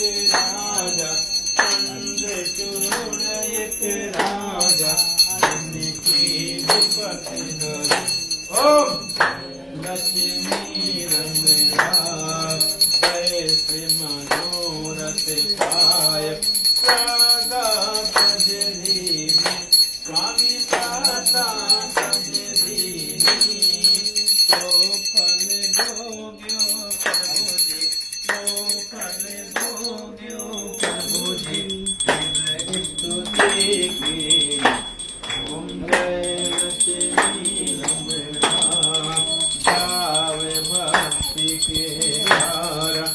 राजा चंद्र चूर्ण एक राजा जिनकी विपत्ति हरे ओम लक्ष्मी रमणा जय श्री मनोरथ पाय सदा भजनी स्वामी सदा भजनी तो फल भोग्यो प्रभु जी तो फल भोग्यो प्रभु जी स्तुति की ओम जय लक्ष्मी रमणा जावे भक्ति के द्वारा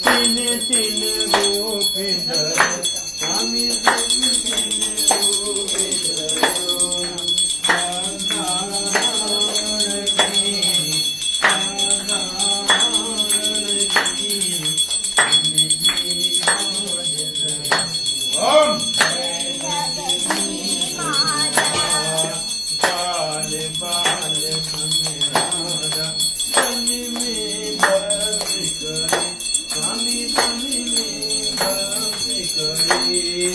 तीन तीन रूप धर स्वामी तीन तीन रूप धरो ओम बाल बाल राजा तन में बस करे स्वामी तन में बस करे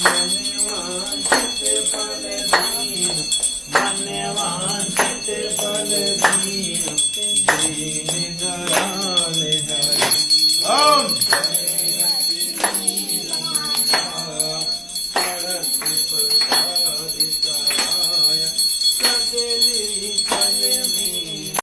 मन वांछित फल दीन मन वांछित फल दीन दीन दयाल हरि ओम